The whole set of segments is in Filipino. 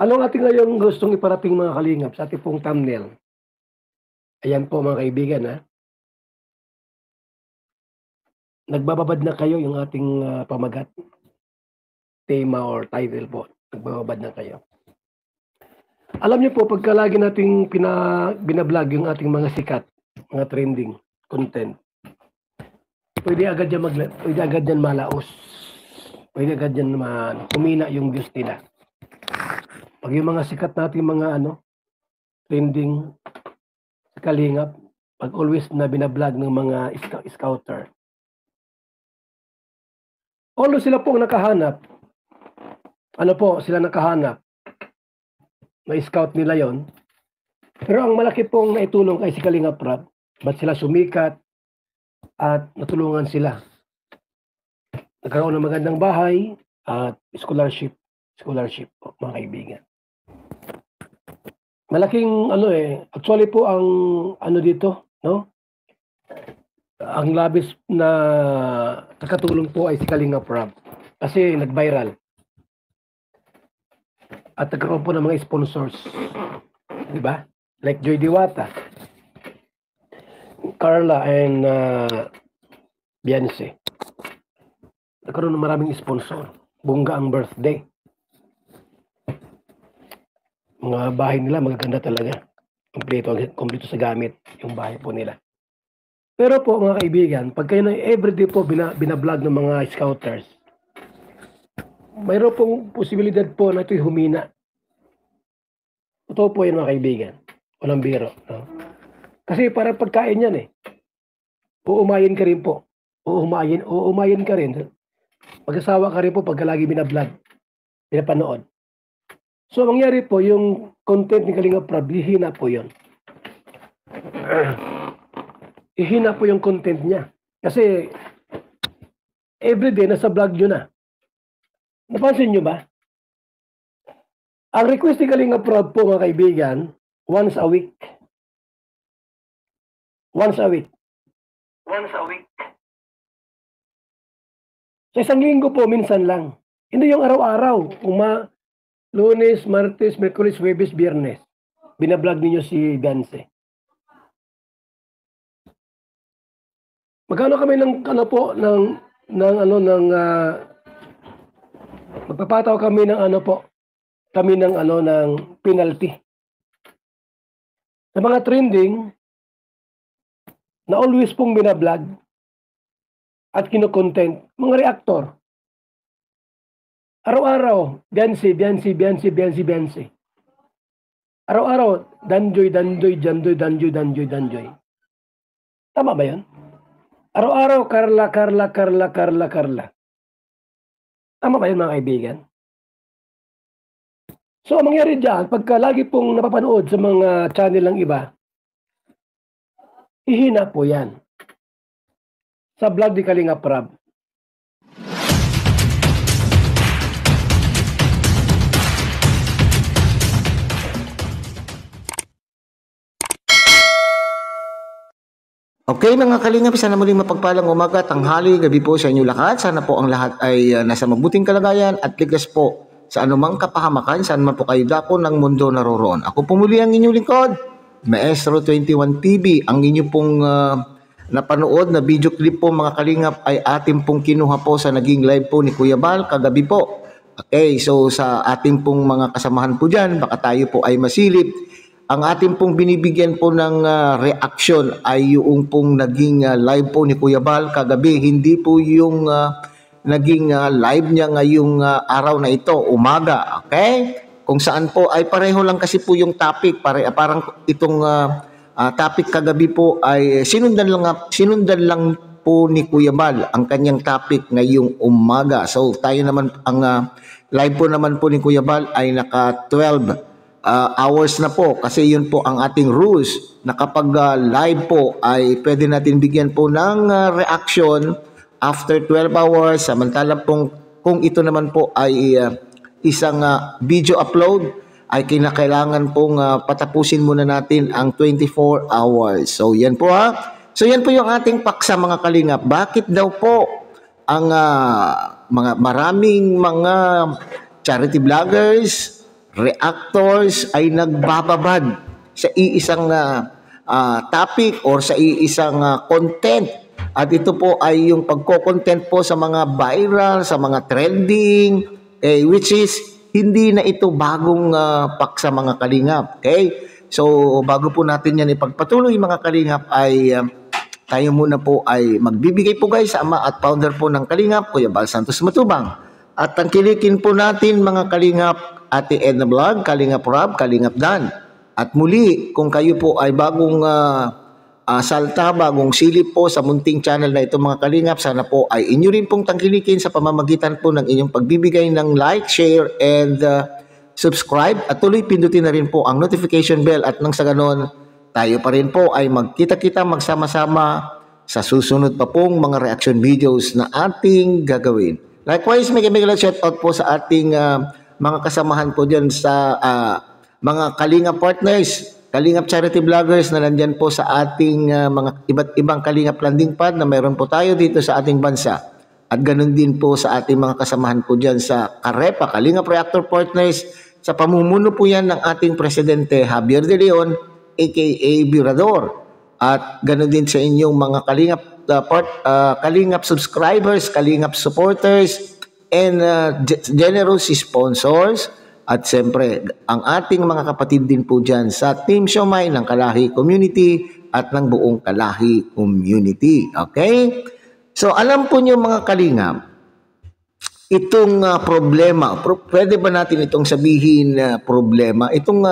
Ano ang ating ngayong gustong iparating mga kalingap sa ating pong thumbnail? Ayan po mga kaibigan, nagbababad na kayo yung ating pamagat, tema or title po. Nagbababad na kayo. Alam niyo po, pagka lagi nating binablog yung ating mga sikat, mga trending content, pwede agad yan malaos. Pwede agad yan humina yung views nila. Pag yung mga sikat natin mga trending sa kalingap, pag always na binablog ng mga scouter, although sila po nakahanap, sila nakahanap, na-scout nila yon. Pero ang malaki pong naitulong kay si Kalinga Prab, ba't sila sumikat at natulungan sila. Nagkaroon ng magandang bahay at scholarship po, mga kaibigan. Malaking actually po ang dito, no? Ang labis na nakatulong po ay si Kalinga Prab kasi nag-viral. At nagkaroon po ng mga sponsors, di ba? Like Joy Diwata, Carla, and Beyonce. Nagkaroon ng maraming sponsor. Bongga ang birthday. Mga bahay nila magaganda talaga. Kompleto sa gamit yung bahay po nila. Pero po mga kaibigan, pag kayo na everyday po binablog ng mga scouters, mayroon pong posibilidad po na ito'y humina. Totoo po yan mga kaibigan. Walang biro. No? Kasi parang pagkain yan Uumayin ka rin po. Uumayin ka rin. Mag-asawa ka rin po pagka lagi binablog, pinapanood. So, mangyari po, yung content ni Kalinga Prab, hihina po yun. Ihina po yung content niya. Kasi, everyday, nasa vlog nyo na. Napansin nyo ba? Ang request ni Kalinga Prab po, mga kaibigan, once a week. Once a week. Sa isang linggo po, minsan lang. Hindi yung araw-araw. Lunes, Martes, Merkulis, Huwebes, Biyernes. Binablog ninyo si Beyonce. Magkano kami magpapataw kami ng penalty. Sa mga trending na always pong binablog at kino-content, mga reactor. Araw-araw, Beyonce. Araw-araw, Danjoy. Tama ba yan? Araw-araw, Carla. Tama ba yan mga kaibigan? So, ang mangyari dyan, pagka lagi pong napapanood sa mga channel ng iba, ihina po yan. Sa vlog ni Kalinga Prab. Okay mga kalingap, sana muling mapagpalang umaga, tanghali, gabi po sa inyo lahat. Sana po ang lahat ay nasa mabuting kalagayan at ligtas po sa anumang kapahamakan saan man po kayo dako ng mundo naroroon. Ako po muli ang inyong lingkod, Maestro 21 TV. Ang inyo pong napanood na video clip po mga kalingap ay ating pong kinuha po sa naging live po ni Kuya Bal kagabi po. Okay, so sa ating pong mga kasamahan po dyan, baka tayo po ay masilip. Ang ating pong binibigyan po ng reaction ay yung pong naging live po ni Kuya Bal kagabi. Hindi po yung naging live niya ngayong araw na ito, umaga. Okay? Kung saan po ay pareho lang kasi po yung topic. Parang itong topic kagabi po ay sinundan lang po ni Kuya Bal ang kanyang topic ngayong umaga. So tayo naman, ang live po naman po ni Kuya Bal ay naka 12 hours na po kasi yun po ang ating rules na kapag live po ay pwede natin bigyan po ng reaction after 12 hours, samantala pong kung ito naman po ay isang video upload ay kinakailangan pong patapusin muna natin ang 24 hours. So yan po So yan po yung ating paksa mga kalingap. Bakit daw po ang maraming mga charity vloggers reactors ay nagbababad sa iisang topic or sa iisang content. At ito po ay yung pagko-content po sa mga viral, sa mga trending, which is hindi na ito bagong paksa mga kalingap. Okay? So bago po natin yan ipagpatuloy mga kalingap ay tayo muna po ay magbibigay po guys sa ama at founder po ng Kalingap, Kuya Bal Santos Matubang. At tangkilikin po natin mga kalingap, Ate Edna Vlog, Kalingap Rob, Kalingap Dan. At muli, kung kayo po ay bagong salta, bagong silip po sa munting channel na ito mga kalingap, sana po ay inyo rin pong tangkilikin sa pamamagitan po ng inyong pagbibigay ng like, share, and subscribe. At tuloy pindutin na rin po ang notification bell at nang sa ganon, tayo pa rin po ay magkita-kita magsama-sama sa susunod pa pong mga reaction videos na ating gagawin. Likewise, may shout out po sa ating mga kasamahan po dyan sa mga Kalingap partners, Kalingap charity vloggers na nandyan po sa ating mga iba't ibang Kalingap landing pad na meron po tayo dito sa ating bansa. At ganun din po sa ating mga kasamahan po dyan sa Karepa, Kalingap Reactor Partners, sa pamumuno po yan ng ating Presidente Javier De Leon, aka Virador. At ganoon din sa inyong mga Kalingap subscribers, Kalingap supporters, and generous sponsors. At siyempre, ang ating mga kapatid din po dyan sa Team Siomay ng Kalahi Community at ng buong Kalahi Community. Okay? So, alam po niyo mga Kalingap, itong problema, pwede ba natin itong sabihin problema? Itong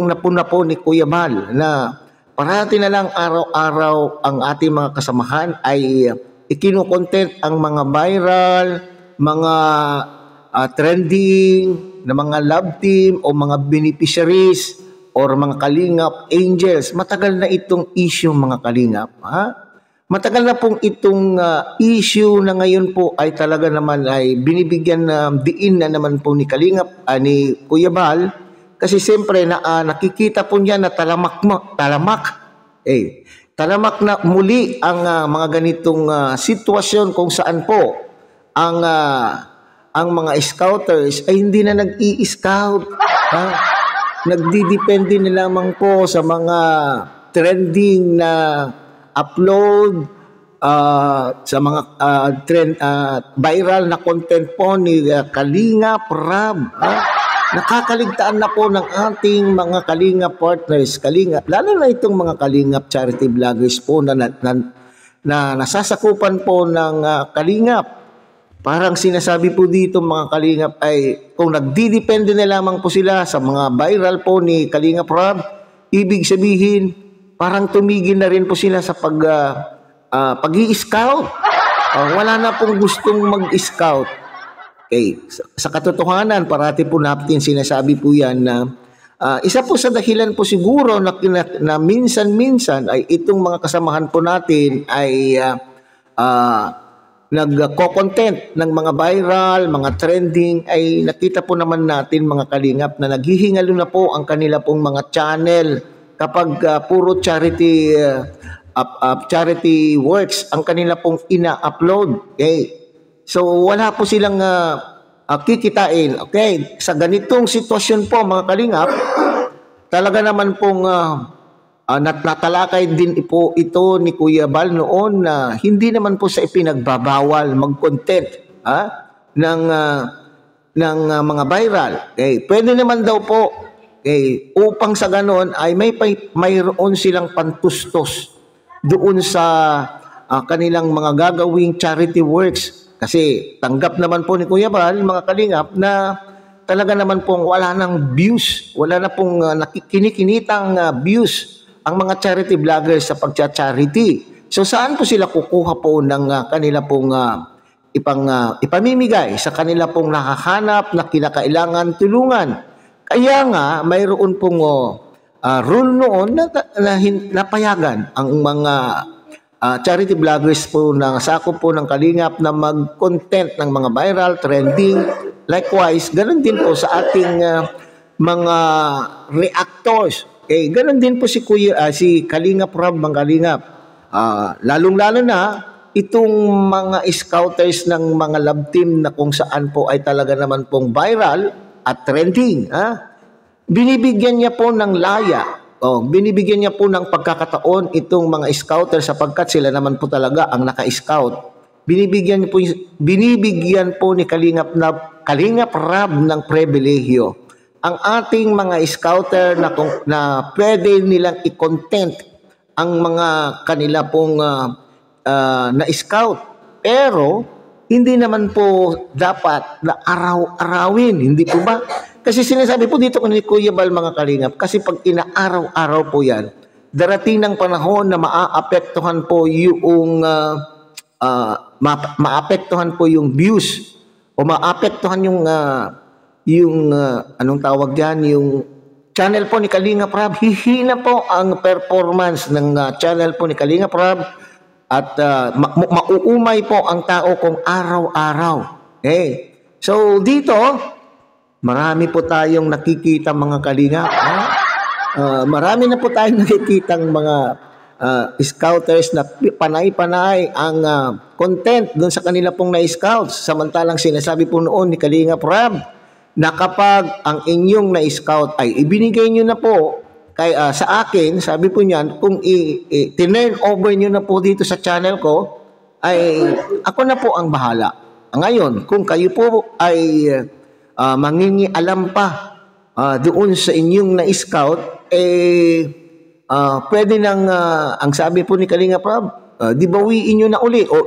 napuna po ni Kuya Bal na parati na lang araw-araw ang ating mga kasamahan ay ikinukontent ang mga viral, mga trending na mga love team o mga beneficiaries or mga Kalingap angels. Matagal na itong issue mga Kalingap. Matagal na pong itong issue na ngayon po ay talaga naman ay binibigyan diin na naman po ni Kalingap, ni Kuya Bal. Kasi siyempre nakikita po niya na talamak na muli ang mga ganitong sitwasyon kung saan po ang mga scouters ay hindi na nag-i-scout. Nagdidepende na lamang po sa mga trending na upload sa mga viral na content po ni Kalingap Rob. Nakakaligtaan na po ng ating mga Kalingap partners, Kalingap, lalo na itong mga Kalingap charity vloggers po na nasasakupan po ng Kalingap. Parang sinasabi po dito mga Kalingap ay kung nagdidepende na lamang po sila sa mga viral po ni Kalingap Rob, ibig sabihin parang tumigil na rin po sila sa pag-i-scout. Wala na pong gustong mag-scout. Okay. Sa katotohanan, parati po natin sinasabi po yan na isa po sa dahilan po siguro na minsan-minsan ay itong mga kasamahan po natin ay nagko-content ng mga viral, mga trending, ay nakita po naman natin mga Kalingap na naghihingalo na po ang kanila pong mga channel kapag puro charity works ang kanila pong ina-upload. Okay. So wala po silang kikitain. Okay, sa ganitong sitwasyon po mga Kalingap, talaga naman pong natalakay din po ito ni Kuya Bal noon na hindi naman po sa ipinagbabawal mag-content ng mga viral. Okay, pwede naman daw po upang sa ganon ay mayroon silang pantustos doon sa kanilang mga gagawing charity works. Kasi tanggap naman po ni Kuya Bal, mga Kalingap, na talaga naman pong wala nang views, wala na pong kinikinitang views ang mga charity vloggers sa pagcha-charity. So saan po sila kukuha po ng kanila pong ipamimigay sa kanila pong nakahanap na kinakailangan tulungan? Kaya nga mayroon pong rule noon na napayagan ang mga charity vloggers po na sakop po ng Kalingap na mag-content ng mga viral, trending. Likewise, ganun din po sa ating mga reactors. Okay, ganun din po si Kalingap Rob, mga Kalingap. Lalong-lalo na itong mga scouters ng mga love team na kung saan po ay talaga naman pong viral at trending. Binibigyan niya po ng laya. Binibigyan niya po ng pagkakataon itong mga scouter sapagkat sila naman po talaga ang naka-scout. Binibigyan po ni Kalingap Rab ng pribilehyo ang ating mga scouter na pwede nilang i-content ang mga kanila pong na-scout. Pero hindi naman po dapat na araw-arawin, hindi po ba? Kasi sinasabi po dito ni Kuya Bal, mga Kalingap, kasi pag inaaraw-araw po yan, darating ng panahon na maaapektuhan po yung maapektuhan po yung views o maapektuhan yung anong tawag diyan, yung channel po ni Kalingap Rab. Hihina po ang performance ng channel po ni Kalingap Rab at mauumay po ang tao kung araw-araw. So dito marami po tayong nakikita, mga Kalingap. Marami na po tayong nakikitang mga scouters na panay-panay ang content doon sa kanila pong na-scouts. Samantalang sinasabi po noon ni Kalingap Rab na kapag ang inyong na-scout ay ibinigay nyo na po sa akin, sabi po niyan, kung tinurn over nyo na po dito sa channel ko, ay ako na po ang bahala. Ngayon, kung kayo po ay mangingialam pa doon sa inyong na-scout, pwede nang, ang sabi po ni Kalingap Rab, di bawiin nyo na uli o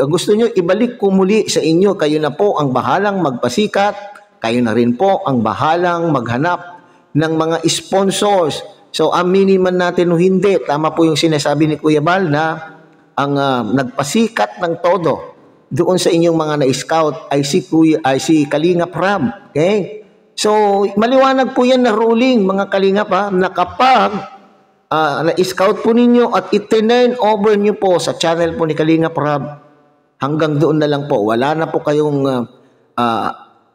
gusto nyo ibalik ko muli sa inyo, kayo na po ang bahalang magpasikat, kayo na rin po ang bahalang maghanap ng mga sponsors. So aminin man natin o hindi, tama po yung sinasabi ni Kuya Bal na ang nagpasikat ng todo doon sa inyong mga na-scout ay si Kalingap Rab. Okay? So maliwanag po yan na ruling, mga Kalingap, na kapag na-scout po ninyo at i-turn over nyo po sa channel po ni Kalingap Rab, hanggang doon na lang po. Wala na po kayong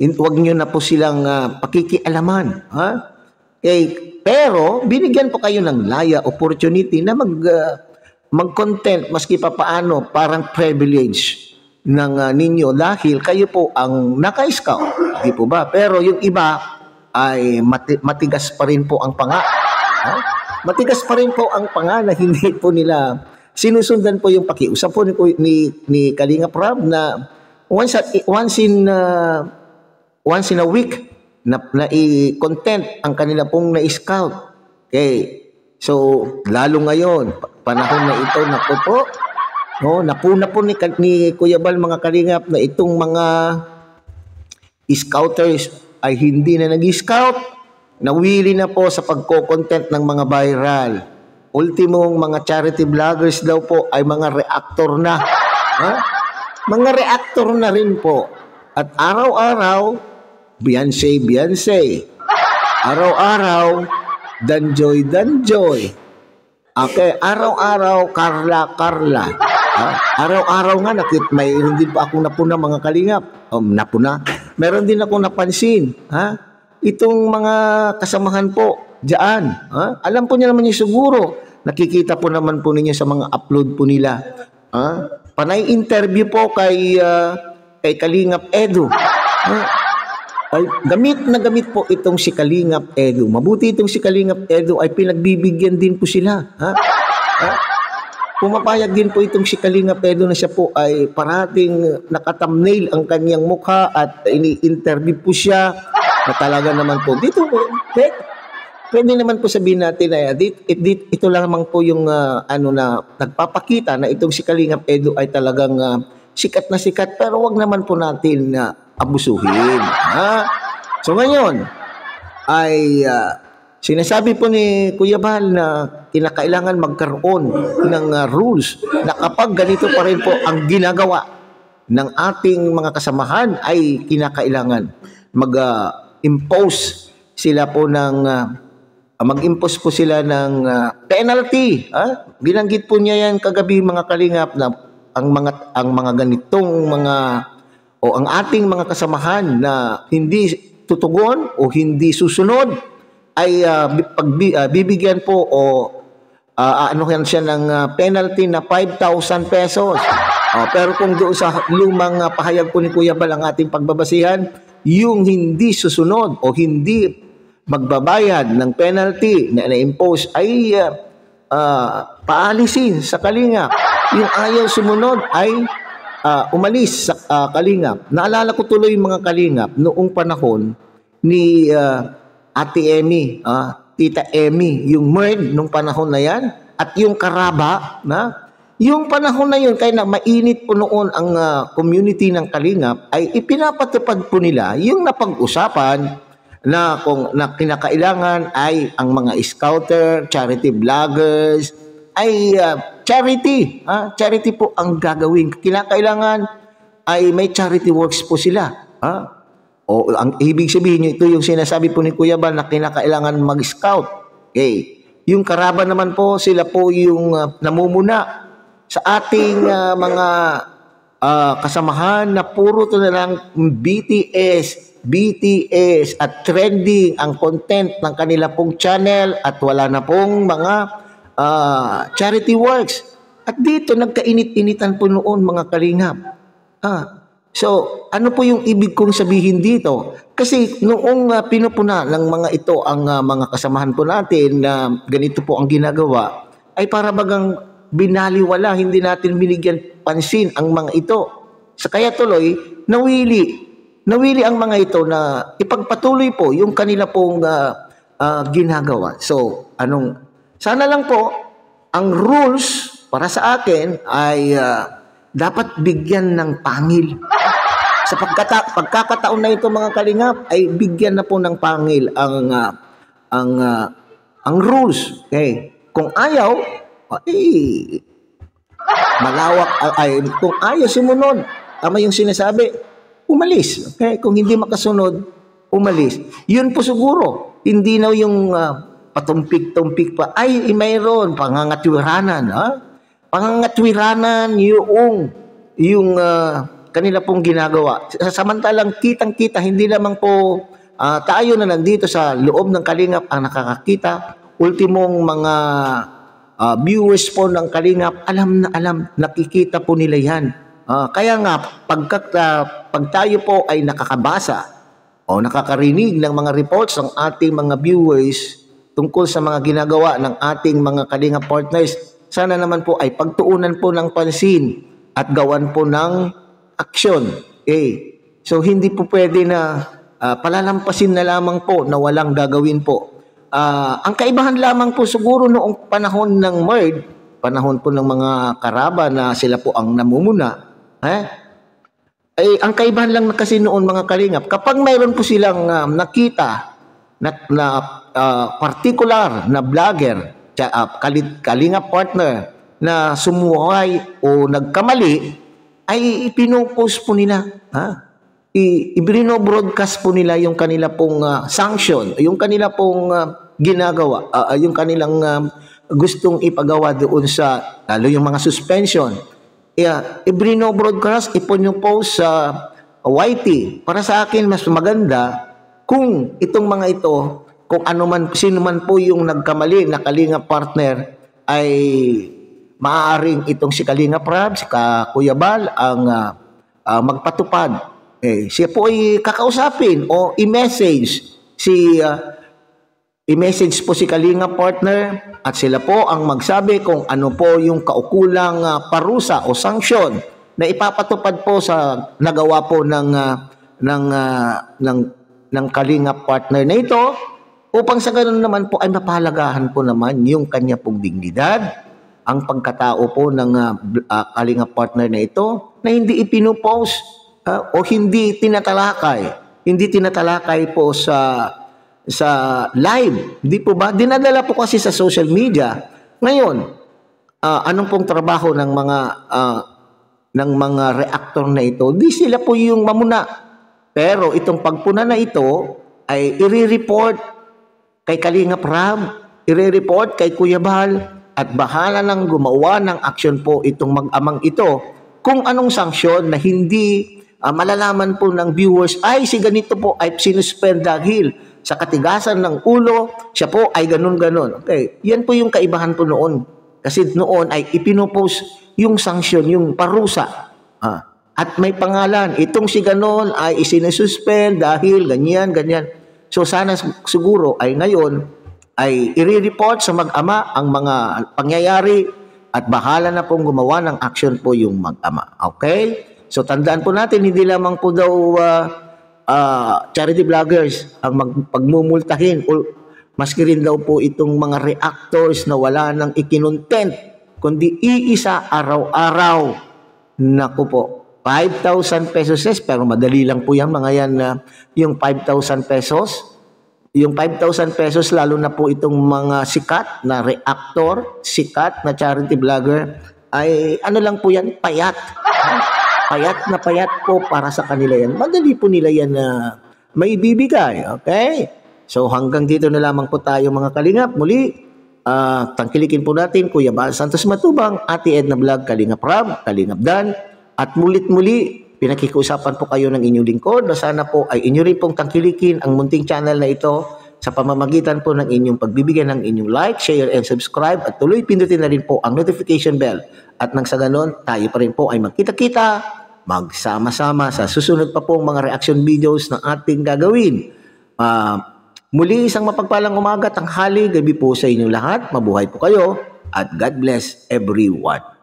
huwag nyo na po silang pakikialaman. Pero binigyan po kayo ng laya, opportunity na mag-content maski pa paano, parang privilege ng ninyo dahil kayo po ang naka-scout. Di po ba? Pero yung iba ay matigas pa rin po ang panga. Matigas pa rin po ang panga na hindi po nila sinusundan po yung pakiusap po ni Kalingap Rab na once in a week na i-content ang kanila pong na-scout. Okay. So, lalo ngayon, panahon na ito, naku po, napuna po ni Kuya Bal, mga Kalingap, na itong mga scouters ay hindi na nag-scout, nawili na po sa pagko-content ng mga viral. Ultimong mga charity vloggers daw po ay mga reactor na. Mga reactor na rin po. At araw-araw, Beyonce. Araw-araw, Danjoy. Okay, araw-araw, Carla. Araw-araw nga, mayroon din pa akong napuna, mga Kalingap. Meron din akong napansin. Itong mga kasamahan po, diyan. Alam po niya naman yung siguro. Nakikita po naman po ninyo sa mga upload po nila. Panay interview po kay Kalingap Edu. Ay, gamit po itong si Kalingap Edu. Mabuti itong si Kalingap Edu ay pinagbibigyan din po sila. Pumapayag din po itong si Kalingap Edu na siya po ay parating nakatamnail ang kanyang mukha at ini-interview po siya na talaga naman po. Dito, pwede naman po sabihin natin na ito lamang po yung na nagpapakita na itong si Kalingap Edu ay talagang sikat na sikat, pero wag naman po natin abusuhin. So ngayon ay sinasabi po ni Kuya Bal na kinakailangan magkaroon ng rules na kapag ganito pa rin po ang ginagawa ng ating mga kasamahan ay kinakailangan mag-impose sila po ng mag-impose po sila ng penalty. Binanggit po niya yan kagabi, mga Kalingap, na ang mga ganitong mga o ang ating mga kasamahan na hindi tutugon o hindi susunod ay bibigyan po o ano yan siya ng penalty na 5,000 pesos. Pero kung doon sa lumang pahayag po ni Kuya Bal ang ating pagbabasihan, yung hindi susunod o hindi magbabayad ng penalty na na-impose ay paalisin sa Kalingap. Yung ayaw sumunod ay umalis sa Kalingap. Naalala ko tuloy yung mga Kalingap noong panahon ni Ate Emmy, Tita Emmy, yung MERD nung panahon na yan, at yung Karaba, yung panahon na yun, kaya na mainit po noon ang community ng Kalingap, ay ipinapatupad po nila yung napag-usapan na kung na kinakailangan ay ang mga scouter, charity vloggers, ay charity. Charity po ang gagawin. Kinakailangan ay may charity works po sila. O ang ibig sabihin nyo, ito yung sinasabi po ni Kuya Bal na kinakailangan mag-scout. Okay. Yung Karaba naman po, sila po yung namumuna sa ating mga kasamahan na puro to na lang BTS at trending ang content ng kanila pong channel at wala na pong mga charity works. At dito nagkainit-initan po noon mga Kalingap. So, ano po yung ibig kong sabihin dito? Kasi noong pinupuna ng mga ito ang mga kasamahan po natin na ganito po ang ginagawa, ay para bagang binaliwala, hindi natin binigyan pansin ang mga ito. Sa kaya tuloy, nawili ang mga ito na ipagpatuloy po yung kanila pong ginagawa. So, sana lang po, ang rules para sa akin ay dapat bigyan ng pangil. Sa pagkakataon na ito mga Kalingap, ay bigyan na po ng pangil ang rules. Okay? Kung ayaw, malawak, kung ayaw sumunod, tama yung sinasabi, umalis. Okay? Kung hindi makasunod, umalis. Yun po siguro, hindi na yung patumpik-tumpik pa. Ay, mayroon, pangangatwiranan. Pangangatwiranan yung kanila pong ginagawa. Samantalang kitang-kita, hindi lamang po tayo na nandito sa loob ng Kalingap ang nakakakita. Ultimong mga viewers po ng Kalingap, alam, nakikita po nila yan. Kaya nga, pag tayo po ay nakakabasa o nakakarinig ng mga reports ng ating mga viewers tungkol sa mga ginagawa ng ating mga Kalingap partners, sana naman po ay pagtuunan po ng pansin at gawan po ng aksyon. So, hindi po pwede na palalampasin na lamang po na walang gagawin po. Ang kaibahan lamang po siguro noong panahon ng MERD, panahon po ng mga Karaba na sila po ang namumuna, ay ang kaibahan lang kasi noon mga Kalingap, kapag mayroon po silang nakita na particular na vlogger, Kalingap partner na sumuhay o nagkamali, ay ipinopost po nila. Ibino-broadcast po nila yung kanila pong sanction, yung kanila pong ginagawa, yung kanilang gustong ipagawa doon sa, lalo yung mga suspension. Ibino-broadcast, ipost sa YT. Para sa akin, mas maganda kung itong mga ito, kung sino man po yung nagkamali na Kalingap partner, ay maaaring itong si Kalingap Rab, si Kuya Bal, ang magpatupad. Siya po ay kakausapin o i-message po si Kalingap partner at sila po ang magsabi kung ano po yung kaukulang parusa o sanksyon na ipapatupad po sa nagawa po ng Kalingap partner na ito, upang sa ganun naman po ay mapalagahan po naman yung kanya pong dignidad, ang pagkatao po ng Kalingap partner na ito na hindi ipinopost o hindi tinatalakay po sa live. Hindi po ba? Dinadala po kasi sa social media. Ngayon, anong pong trabaho ng mga reactor na ito? Di sila po yung mamuna. Pero itong pagpuna na ito ay i-report kay Kalingap Rab, i-report kay Kuya Bal, at bahala nang gumawa ng aksyon po itong mag-amang ito kung anong sanksyon na hindi malalaman po ng viewers, ay si ganito po ay sinuspend dahil sa katigasan ng ulo, siya po ay ganun-ganun. Okay, yan po yung kaibahan po noon. Kasi noon ay ipinopost yung sanksyon, yung parusa. At may pangalan, itong si ganon ay isinususpend dahil ganyan, ganyan. So sana siguro ay ngayon ay i-report sa mag-ama ang mga pangyayari at bahala na pong gumawa ng action po yung mag-ama. Okay? So tandaan po natin, hindi lamang po daw charity vloggers ang pagmumultahin o maski rin daw po itong mga reactors na wala nang ikinontent, kundi iisa araw-araw. Naku po, 5,000 pesos pero madali lang po yan mga yan na yung 5,000 pesos. Yung 5,000 pesos lalo na po itong mga sikat na reactor, sikat na charity vlogger ay ano lang po yan, payat. Payat na payat po para sa kanila yan. Madali po nila yan na maibibigay. Okay? So hanggang dito na lamang po tayo mga kalingap. Muli, tangkilikin po natin Kuya Bal Santos Matubang, Ate Edna Vlog, Kalingap Rab, Kalingap Dan. At mulit-muli, pinakikiusapan po kayo ng inyong lingkod na sana po ay inyo rin pong tangkilikin ang munting channel na ito sa pamamagitan po ng inyong pagbibigyan ng inyong like, share, and subscribe at tuloy pindutin na rin po ang notification bell. At nang sa ganon, tayo pa rin po ay magkita-kita, magsama-sama sa susunod pa pong mga reaction videos na ating gagawin. Muli isang mapagpalang umaga, tanghali, gabi po sa inyong lahat. Mabuhay po kayo at God bless everyone.